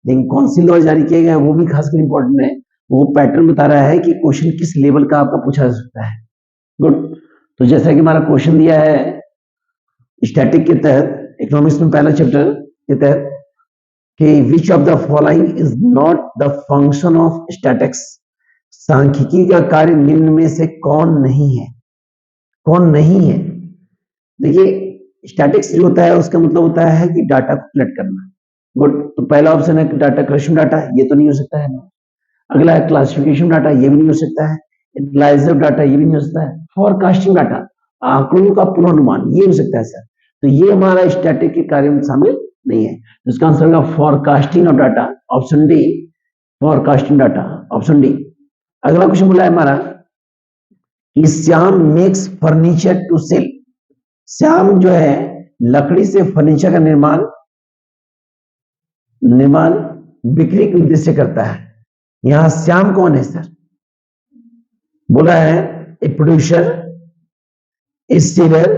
लेकिन कौन सी लॉ जारी किए गए वो भी खासकर इंपॉर्टेंट है। वो पैटर्न बता रहा है कि क्वेश्चन किस लेवल का आपका पूछा जा सकता है। गुड। तो जैसा कि हमारा क्वेश्चन दिया है स्टैटिक के तहत, इकोनॉमिक्स में पहला चैप्टर के तहत, कि विच of the following is not the function of statics, सांख्यिकी का कार्य निम्न में से कौन नहीं है। कौन नहीं है? देखिए स्टैटिक्स जो होता है उसका मतलब होता है कि डाटा को कलेक्ट करना। गुड। तो पहला ऑप्शन है डाटा कलेक्शन डाटा, ये तो नहीं हो सकता है। अगला है क्लासिफिकेशन डाटा, ये भी नहीं हो सकता है। एनालाइजर डाटा, ये भी नहीं हो सकता है। फॉरकास्टिंग डाटा, आंकड़ों का पूर्वानुमान, ये हो सकता है सर। तो ये हमारा स्टैटिक के कार्य में शामिल नहीं है। इसका आंसर होगा forecasting of data, option D, forecasting data, option D. अगला क्वेश्चन बोला है हमारा कि Shyam makes furniture to sell. Shyam जो है लकड़ी से फर्नीचर का निर्माण बिक्री के उद्देश्य करता है। यहां श्याम कौन है सर? बोला है a producer, A seller,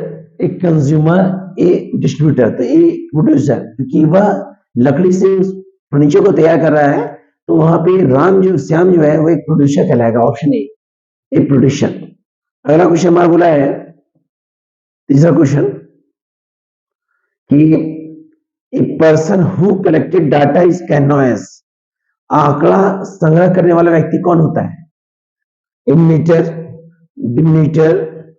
a consumer, A distributor. तो ए प्रोड्यूसर, क्योंकि वह लकड़ी से फर्नीचर को तैयार कर रहा है, तो वहां पे श्याम जो है वो एक प्रोड्यूसर कहलाएगा, ऑप्शन ए प्रोड्यूसर। अगला क्वेश्चन हमारा बोला है तीसरा क्वेश्चन कि a person who collected data is कैनोएस। आंकड़ा संग्रह करने वाला व्यक्ति कौन होता है? इमिटर, डिमिटर,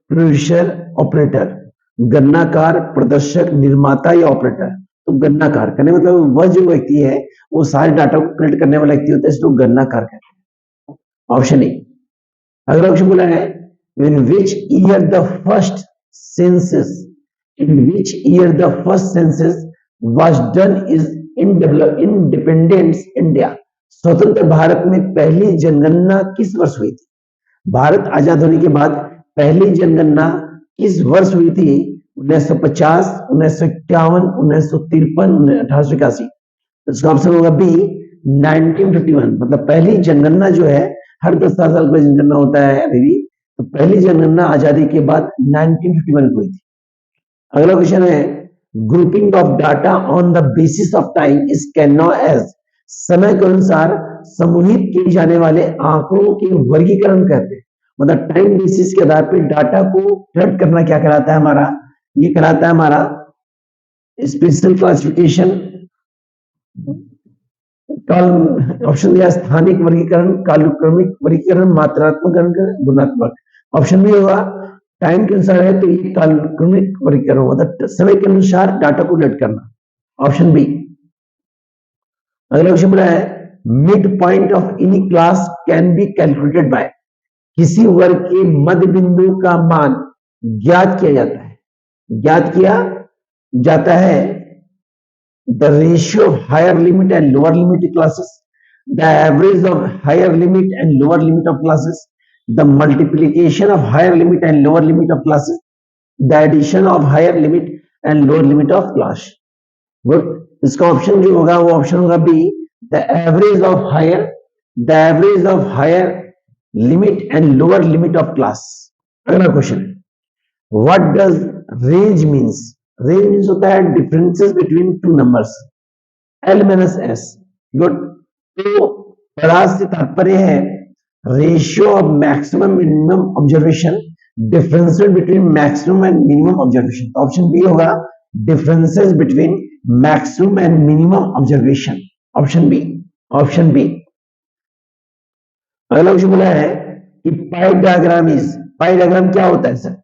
प्रोड्यूसर, ऑपरेटर। गणनाकार, प्रदर्शक, निर्माता या ऑपरेटर। तो गणनाकार करने मतलब वह जो व्यक्ति है वो सारे डाटा को कलेक्ट करने वाला व्यक्ति होता है, इसको गणनाकार कहते हैं, ऑप्शन ए। अगला क्वेश्चन बोला है in which year the first census was done is independence India। स्वतंत्र भारत में पहली जनगणना किस वर्ष हुई थी? भारत आजाद होने के बाद पहली जनगणना किस वर्ष हुई थी? 1950, 1951, 1953, 1881। इसका ऑप्शन होगा बी, 1951। मतलब पहली जनगणना जो है हर 10 साल पर जनगणना होता है अभी भी, तो पहली जनगणना आजादी के बाद 1951 को हुई थी। अगला क्वेश्चन है grouping of data on the basis of time is known as. समय के अनुसार समूहित किए जाने वाले आंकड़ों के वर्गीकरण कहते हैं। मतलब टाइम बेसिस के आधार पर डाटा को कलेक्ट करना क्या कहलाता है हमारा? ये कहलाता है हमारा स्पेशल क्लासिफिकेशन। ऑप्शन दिया स्थानिक वर्गीकरण, कालक्रमिक वर्गीकरण, मात्रात्मक वर्गीकरण, गुणात्मक। ऑप्शन भी होगा टाइम के अनुसार है तो ये कालक्रमिक वर्गीकरण, मतलब समय के अनुसार डाटा को कलेक्ट करना, ऑप्शन बी। अगला क्वेश्चन बोला है mid point of any class can be calculated by. किसी वर्ग के मध्य बिंदु का मान ज्ञात किया जाता है the ratio of higher limit and lower limit classes, the average of higher limit and lower limit of classes, the multiplication of higher limit and lower limit of classes, the addition of higher limit and lower limit of class। Good. इसका option जो होगा वो option होगा B, the average of higher limit and lower limit of class। अगला question है what does range means? Range means होता है differences between two numbers, L minus S। Good. तो परास से तात्पर्य है ratio of maximum minimum observation, differences between maximum and minimum observation. Option B होगा differences between maximum and minimum observation, option B. अगला question बोला है कि पाई डायग्राम क्या होता है sir?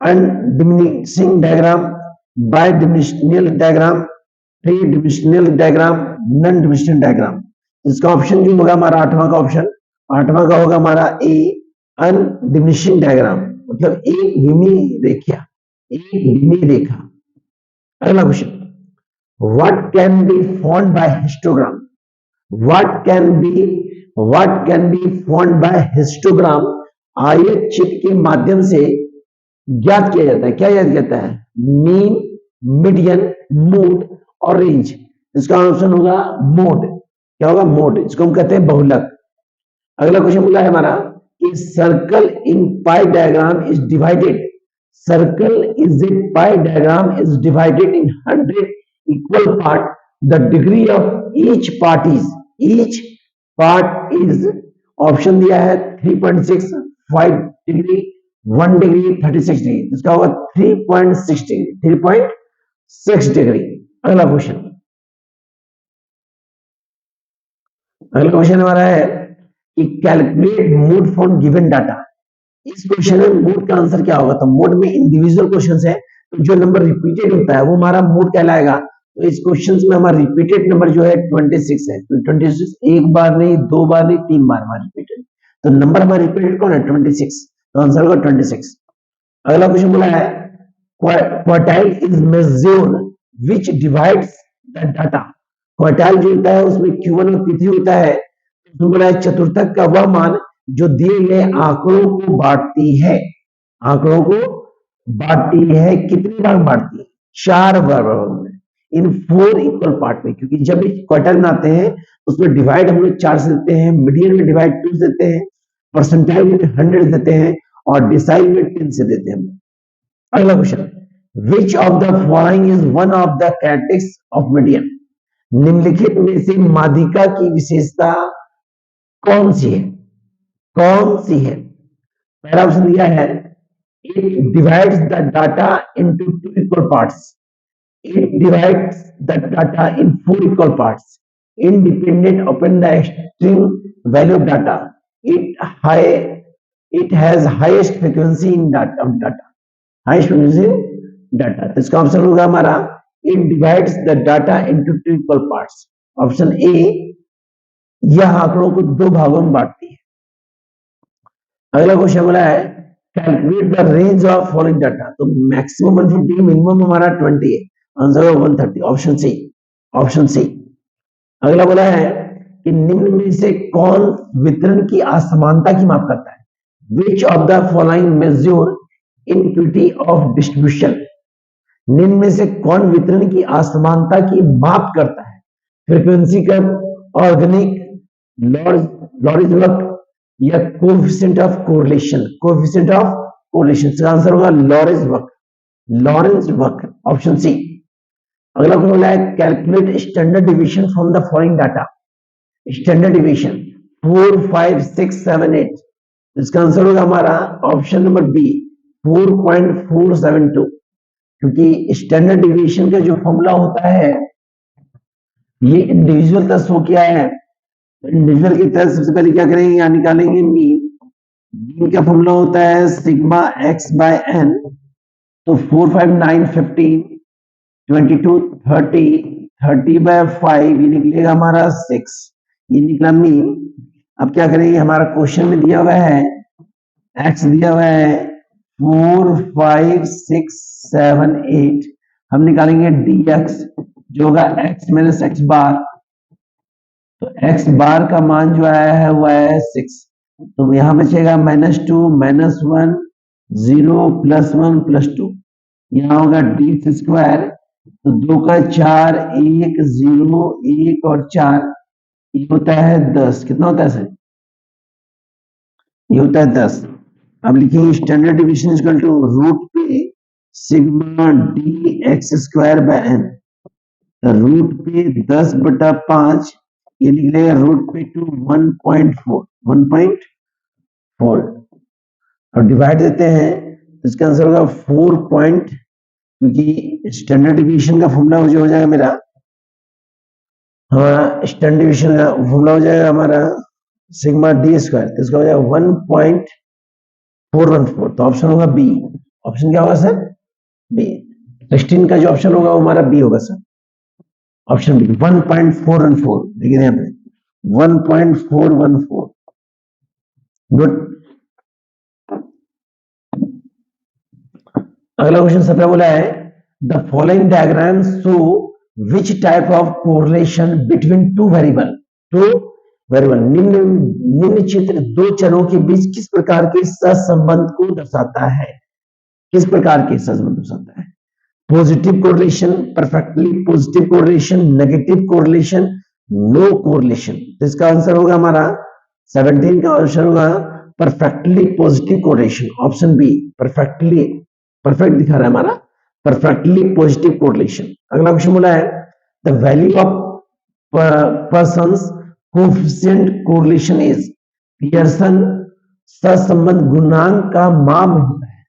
Undiminishing diagram, bidimensional diagram, three dimensional diagram, non dimensional diagram. इसका option जो होगा हमारा आठवां का होगा हमारा ए, अनडिमिनिशिंग डायग्राम, मतलब एक धीमी रेखा। अगला question what can be found by histogram? What can be found by histogram? आयत चित्र के माध्यम से ज्ञात किया जाता है। क्या याद करता है? मीन, मीडियन, मोड और रेंज। इसका ऑप्शन होगा मोड। क्या होगा? मोड। इसको हम कहते हैं बहुलक। अगला क्वेश्चन बोला है हमारा कि circle in pi diagram is divided in 100 equal part the degree of each part is, option दिया है 3.6, 5 डिग्री, 1 डिग्री, 36 डिग्री, इसका होगा 3.6 डिग्री, 3.6 डिग्री। अगला क्वेश्चन, अगला क्वेश्चन हमारा है कि calculate mode from given data. इस क्वेश्चन में मोड का आंसर क्या होगा? तो मोड में इंडिविजुअल क्वेश्चन है, तो जो नंबर रिपीटेड होता है वो हमारा मोड कहलाएगा। तो इस क्वेश्चन में हमारा रिपीटेड नंबर जो है 26 है, तो 26 एक बार नहीं, दो बार नहीं, 3 बार हमारा रिपीटेड, तो नंबर हमारा रिपीटेड कौन है? 26, तो आंसर होगा 26। अगला क्वेश्चन बोला है quartile is measured which divides the data. Quartile जो होता है उसमें Q1 और Q3 होता है, उसमें बोला है चतुर्थक का वह मान जो दिए गए आंकड़ों को बांटती है, आंकड़ों को बांटती है, कितने भाग बांटती है? 4 भाग में, इन 4 इक्वल पार्ट में, क्योंकि जब क्वार्टाइल बनाते हैं उसमें डिवाइड हम लोग 4 से देते हैं, मीडियन में डिवाइड 2 से देते हैं, परसेंटाइल में 100 देते हैं और डिसाइल में 10 से देते हैं। अगला question, which of the following is one of the characteristics of median. निम्नलिखित में से माध्यिका की विशेषता कौन सी है? कौन सी है? पहला ऑप्शन दिया है it divides the data into 2 equal parts, it divides the data in 4 equal parts, independent upon the extreme value of data, it has highest frequency in data, highest frequency in data। तो इसका option होगा हमारा it divides the data into 2 equal parts। Option A, यह आंकड़ों को 2 भागों में बांटती है। अगला क्वेश्चन बोला है calculate the range of following data. तो मैक्सिमम 150, मिनिमम हमारा 20 है, आंसर होगा 130, ऑप्शन सी, ऑप्शन सी। अगला बोला है कि निम्न में से कौन वितरण की असमानता की माप करता है? Which of the following measure inequity of distribution. निम्न में से कौन वितरण की असमानता की माप करता है? फ्रीक्वेंसी कर्व, ऑर्गेनिक, लॉरेंज या coefficient of correlation. Coefficient of correlation, इसका आंसर होगा लॉरेंज वक्र, ऑप्शन सी। अगला क्वेश्चन बोला है calculate standard division from the following data. Standard division 4, 5, 6, 7, 8, इसका आंसर होगा हमारा ऑप्शन नंबर बी 4.472, क्योंकि स्टैंडर्ड डिवीजन का जो फॉर्मूला होता है ये इंडिविजुअल का शो किया है। इंडिविजुअल की तरह सबसे पहले क्या करेंगे? यहाँ निकालेंगे मीन, मीन का फॉर्मूला होता है सिग्मा एक्स बाय एन। तो 4, 5, 9, 15, 22, 30 बाय 5, ये निकलेगा हमारा 6, ये निकला मीन। अब क्या करेंगे? हमारा क्वेश्चन में दिया हुआ है एक्स दिया हुआ है 4, 5, 6, 7, 8, हम निकालेंगे dx जो होगा x माइनस एक्स बार। तो x बार का मान जो आया है वो आया है 6, तो यहां बचेगा -2, -1, 0, +1, +2, यहाँ होगा dx स्क्वायर। तो 2 का 4, 1, 0, 1 और 4, ये होता है 10। कितना होता है सर? ये होता है 10। अब लिखेंगे standard division equal to root पे sigma dx square by n। Root पे 10/5, ये निकलेगा रूट पे 2 1.4 और डिवाइड देते हैं तो इसका आंसर होगा 4 क्योंकि स्टैंडर्ड डिवीजन का फॉर्मूला जो हो जाएगा मेरा, हमारा स्टैंडर्ड डिवीजन का फॉर्मूला हो जाएगा हमारा सिग्मा डी स्क्वायर, तो इसका हो जाएगा 1.414। तो ऑप्शन होगा बी। ऑप्शन क्या होगा सर? बी। 16 का जो ऑप्शन होगा वो हमारा बी होगा सर, ऑप्शन बी 1.414। देखिए यहाँ पे 1.414। गुड। अगला क्वेश्चन 17 बोला है the following diagram show which type of correlation between two variable. निम्न चित्र 2 चरों के बीच किस प्रकार के सहसंबंध को दर्शाता है? किस प्रकार के सहसंबंध दर्शाता है? Positive correlation, perfectly positive correlation, negative correlation, no correlation. तो इसका आंसर होगा हमारा 17 का आंसर होगा perfectly positive correlation, option B. Perfect दिखा रहा है हमारा परफेक्टली पॉजिटिव कोरिलेशन। अगला क्वेश्चन बोला है the value of Pearson's coefficient correlation is, Pearson सहसंबंध गुणांक का मान होता है,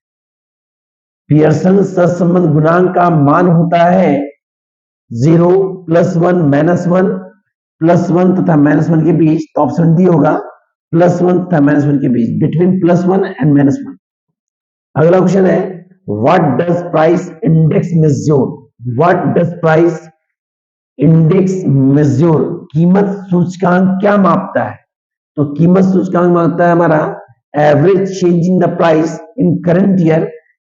पियर्सन सहसंबंध गुणांक का मान होता है 0, +1, -1, +1 तथा -1 के बीच, तो ऑप्शन डी होगा +1 तथा -1 के बीच, बिटवीन +1 एंड -1। अगला क्वेश्चन है what does price index major, what does price index major, कीमत सूचकांक क्या मापता है? तो कीमत सूचकांक मापता है हमारा average change in the price in current year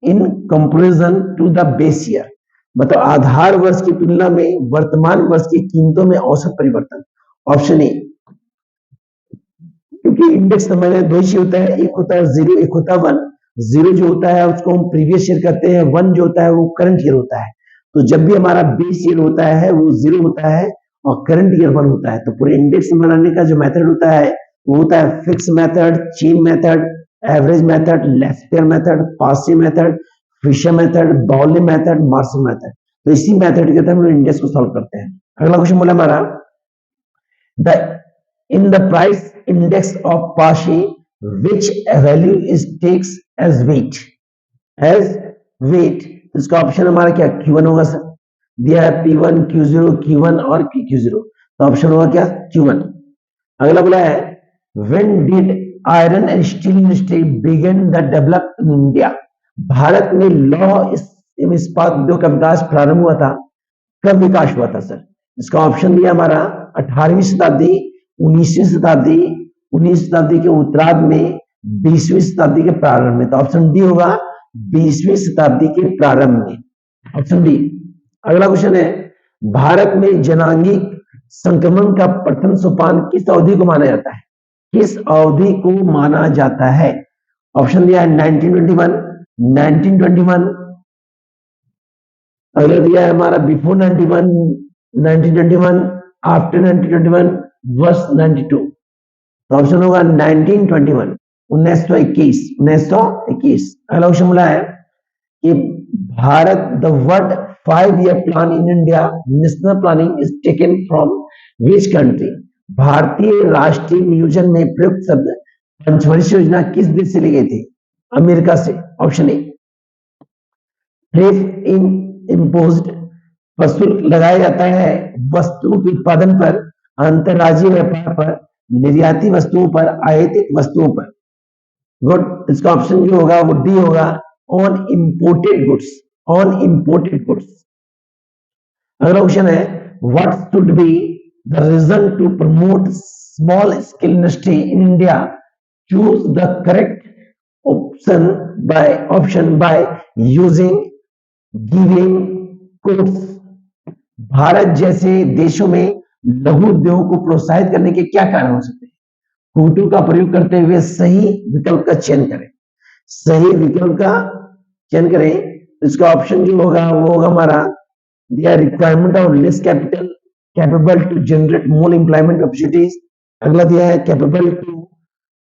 in comparison to the base year, मतलब आधार वर्ष की तुलना में वर्तमान वर्ष की कीमतों में औसत परिवर्तन। ऑप्शन ए, क्योंकि इंडेक्स समझ दो ही होता है, एक होता है 0, एक होता है 1। 0 जो होता है उसको हम प्रीवियस ईयर कहते हैं, 1 जो होता है वो करंट ईयर होता है। तो जब भी हमारा बेस ईयर होता है वो 0 होता है और करंट ईयर 1 होता है। तो पूरे इंडेक्स बनाने का जो मेथड होता है वो होता है fix method, chain method, average method, Laspeyres method, पासे मेथड, फिशर मेथड, बाउले मेथड, मार्शल मेथड। तो इसी मेथड के तहत हम इंडेक्स को सॉल्व करते हैं। अगला क्वेश्चन बोला हमारा the in the price index of Pashi, which value is takes as weight, as weight। इसका ऑप्शन हमारा क्या Q1 होगा सर, दिया है P1, Q0, Q1 और PQ0, तो ऑप्शन होगा क्या Q1। अगला बोला है when did iron and steel industry begin the develop in India, Bharat में लौह इस्पात उद्योग का विकास प्रारंभ हुआ था, कब विकास हुआ था सर? इसका ऑप्शन दिया हमारा 18वीं शताब्दी, 19वीं शताब्दी, 19वीं शताब्दी के उत्तरार्ध में, 20वीं शताब्दी के प्रारंभ में। तो ऑप्शन डी होगा 20वीं शताब्दी के प्रारंभ में, ऑप्शन डी। अगला क्वेश्चन है भारत में जनांगिक संक्रमण का प्रथम सोपान किस अवधि को माना जाता है, किस अवधि को माना जाता है? ऑप्शन दिया है 1921, 1921, अगला दिया है हमारा बिफोर 91, 1921, आफ्टर 1921, वर्स 92। तो ऑप्शन होगा 1921, 1921, 1921। अगला क्वेश्चन बोला है कि Bharat the word 5-year plan in India national planning is taken from which country, भारतीय राष्ट्रीय नियोजन में प्रयुक्त शब्द पंचवर्षीय योजना किस देश से ली गई थी? अमेरिका से। Option A, tariff in imposed, शुल्क लगाया जाता है वस्तुओं के उत्पादन पर, अंतरराज्यीय व्यापार पर, निर्याती वस्तुओं पर, आयातित वस्तुओं पर। गुड, इसका ऑप्शन जो होगा वो डी होगा, on imported goods, on imported goods. अगला क्वेश्चन है what should be the reason to promote small scale industry in India, choose the correct option by using giving quotes. Bharat जैसे देशों में लघु उद्योग को प्रोत्साहित करने के क्या कारण हो सकते हैं? कोटों का प्रयोग करते हुए सही विकल्प का चयन करें, सही विकल्प का चयन करें। इसका ऑप्शन जो होगा वो होगा हमारा दिया requirement of less capital, capable to generate more employment opportunities. अगला दिया है capable to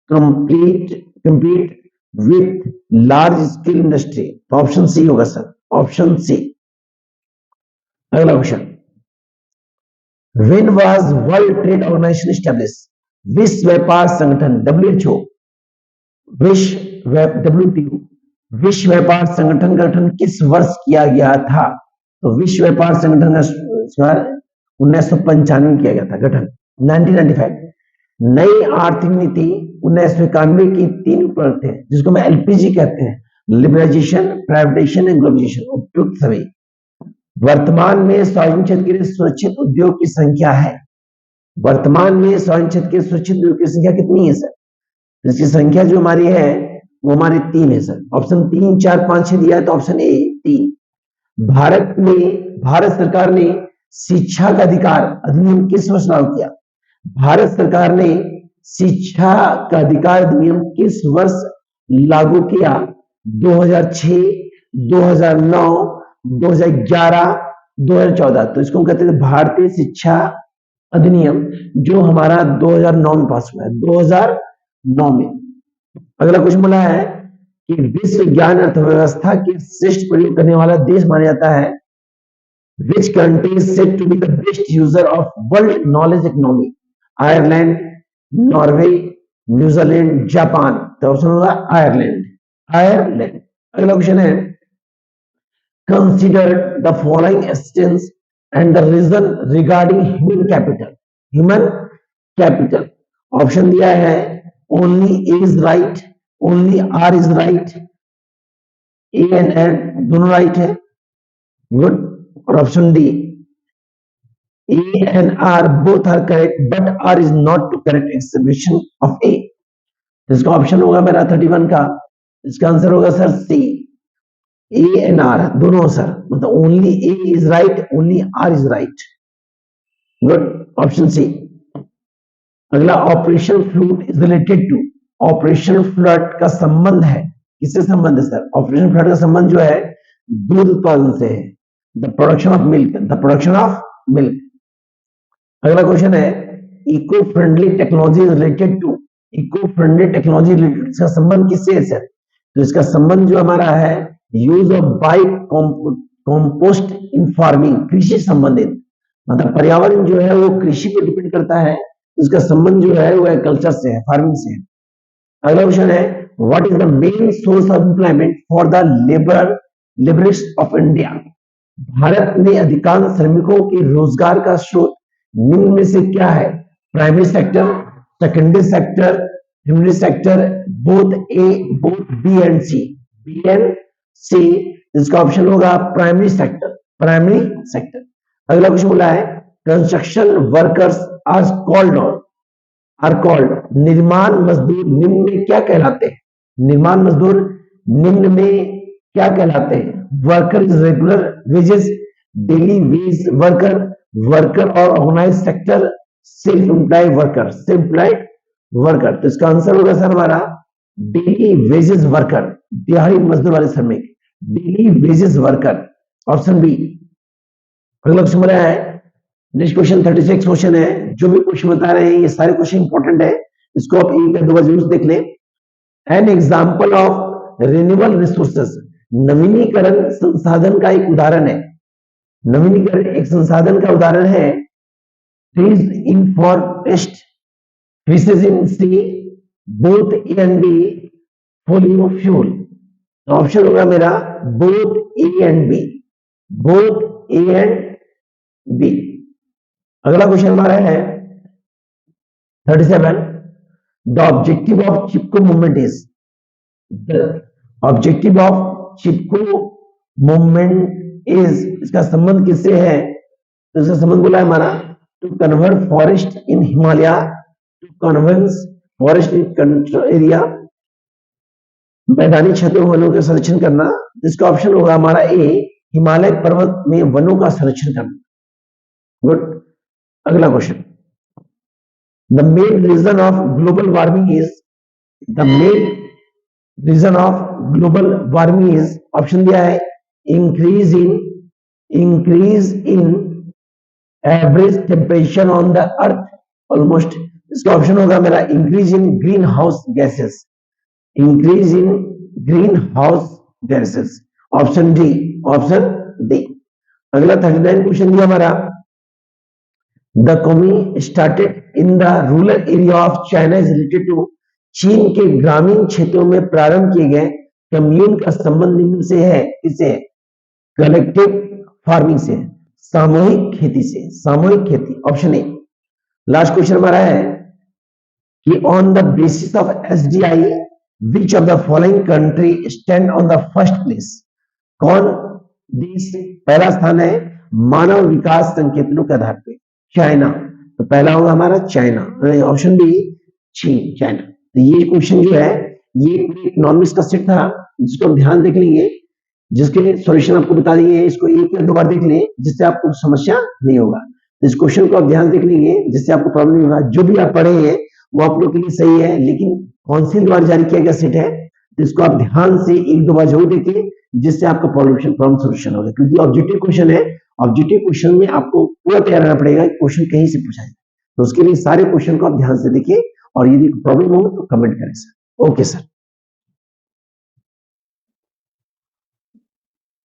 compete with large scale industry, तो ऑप्शन सी होगा सर, ऑप्शन सी। अगला question when was world trade organization established, विश्व व्यापार संगठन WHO, WTO, विश्व व्यापार संगठन का गठन किस वर्ष किया गया था? तो विश्व व्यापार संगठन का 1995 किया गया था गठन, 1995। नई आर्थिक नीति 1991 की 3 उपलब्ध थे जिसको मैं LPG कहते हैं, लिबरलाइजेशन, प्राइवेटाइजेशन एंड ग्लोबलाइजेशन, उपयुक्त सभी। वर्तमान में सार्वजनिक क्षेत्र के सुरक्षित उद्योग की संख्या है, वर्तमान में सार्वजनिक क्षेत्र के सुरक्षित उद्योग की संख्या कितनी है सर? इसकी संख्या जो हमारी है वो हमारी 3 है सर। ऑप्शन 3, 4, 5, 6 दिया है तो ऑप्शन ए 3। भारत सरकार ने शिक्षा का अधिकार अधिनियम किस वर्ष लागू किया? भारत सरकार ने शिक्षा का अधिकार अधिनियम किस वर्ष लागू किया? 2006, 2009, 2011, 2014। तो इसको कहते हैं भारतीय शिक्षा अधिनियम, जो हमारा 2009 में पास हुआ है, 2009 में। अगला क्वेश्चन बोला है कि विश्व ज्ञान अर्थव्यवस्था के श्रेष्ठ प्रयोग करने वाला देश माना जाता है Which country is said to be the best user of world knowledge economy? Ireland, Norway, New Zealand, Japan. तो ऑप्शन होगा आयरलैंड। आयरलैंड। अगला क्वेश्चन है, consider the following extents and the reason regarding human capital. Human capital option दिया है, only A is right, only R is right, A and दोनों right है, good. और option D, A and R both are correct, but R is not to correct exhibition of A। इसका option होगा मेरा 31 का, इसका आंसर होगा sir C, A and R दोनों सर, मतलब only A is right, only R is right, good, option C. अगला, operation flood is related to. Operation flood का संबंध है, किससे संबंध है सर? ऑपरेशन फ्लड का संबंध जो है दूध उत्पादन से है, the production of milk, the production of milk. अगला क्वेश्चन है, eco friendly technology related to. Eco friendly technology related, इसका संबंध किससे है सर? तो इसका संबंध जो हमारा है, use of by compost in farming, कृषि संबंधित, मतलब पर्यावरण जो है वो कृषि पर डिपेंड करता है, इसका संबंध जो है वो एग्रीकल्चर से है, फार्मिंग से है। अगला क्वेश्चन है, what is the main source of employment for the labourers of India. Bharat में अधिकांश श्रमिकों के रोजगार का स्रोत निम्न में से क्या है? Primary sector, secondary sector, tertiary sector, both A, both B and C. B and C, इसका ऑप्शन होगा प्राइमरी सेक्टर, प्राइमरी सेक्टर। अगला क्वेश्चन बोला है, कंस्ट्रक्शन वर्कर्स आर कॉल्ड, निर्माण मजदूर निम्न में क्या कहलाते हैं? निर्माण मजदूर निम्न में क्या कहलाते हैं? Worker is regular wages, daily wage worker, worker और organise sector, self employed worker, self employed worker. तो इसका आंसर होगा सर हमारा डेली वेजेस वर्कर, दिहाड़ी मजदूर वाले श्रमिक, daily wages worker, option B. अगला क्वेश्चन बोला है, नेक्स्ट क्वेश्चन 36 क्वेश्चन है, जो भी क्वेश्चन बता रहे हैं ये सारे क्वेश्चन इंपॉर्टेंट है, इसको आप एक या दो बार जरूर देख लें। An example of renewable resources, नवीनीकरण संसाधन का एक उदाहरण है। नवीनीकरण एक संसाधन का उदाहरण है, trees in forest, fishes in sea, both A and B, folio fuel. Option होगा मेरा both A and B, both A and B. अगला क्वेश्चन हमारा है 37, the objective of Chipko movement is. The objective of Chipko movement is, इसका संबंध किससे है? तो इसका संबंध बोला है हमारा, to convert forest in Himalaya, to converse forest in control area, मैदानी क्षेत्रों में वनों का संरक्षण करना। इसका ऑप्शन होगा हमारा ए, हिमालय पर्वत में वनों का संरक्षण करना, गुड। अगला question, the main reason of global warming is, the main reason of global warming is, option दिया है increase in average temperature on the earth almost. इसका ऑप्शन होगा मेरा increase in green house gases, increase in green house gases, option D, option D. अगला 39 question दिया हमारा, the commune started in the rural area of China is related to, चीन के ग्रामीण क्षेत्रों में प्रारंभ किए गए कम्यून का संबंध निम्न से है, किससे? कलेक्टिव फार्मिंग से, सामूहिक खेती से, सामूहिक खेती, ऑप्शन ए। लास्ट क्वेश्चन हमारा है कि on the basis of SDI which of the following country stand on the first place. कौन देश पहला स्थान है मानव विकास संकेतनों के आधार पे? चाइना। तो पहला होगा हमारा चाइना, ऑप्शन बी चीन, चाइना। तो ये क्वेश्चन जो है ये इकोनॉमिक्स का सेट था, जिसको हम ध्यान देख लेंगे, जिसके सॉल्यूशन आपको बता देंगे, इसको एक या दो बार देख लें जिससे आपको समस्या नहीं होगा। इस क्वेश्चन को आप ध्यान देख लेंगे जिससे आपको प्रॉब्लम नहीं होगा। जो भी आप पढ़े हैं वो आप लोग के लिए सही है, लेकिन काउंसिल द्वारा जारी किया गया सेट है, तो इसको आप ध्यान से एक दो बार जरूर देखें जिससे आपका प्रॉब्लम सोल्यूशन होगा। क्योंकि ऑब्जेक्टिव क्वेश्चन है, ऑब्जेक्टिव क्वेश्चन में आपको पूरा तैयार रहना पड़ेगा, क्वेश्चन कहीं से पूछा जाए। तो उसके लिए सारे क्वेश्चन को आप ध्यान से देखिए और यदि प्रॉब्लम हो तो कमेंट करें सर। Okay sir.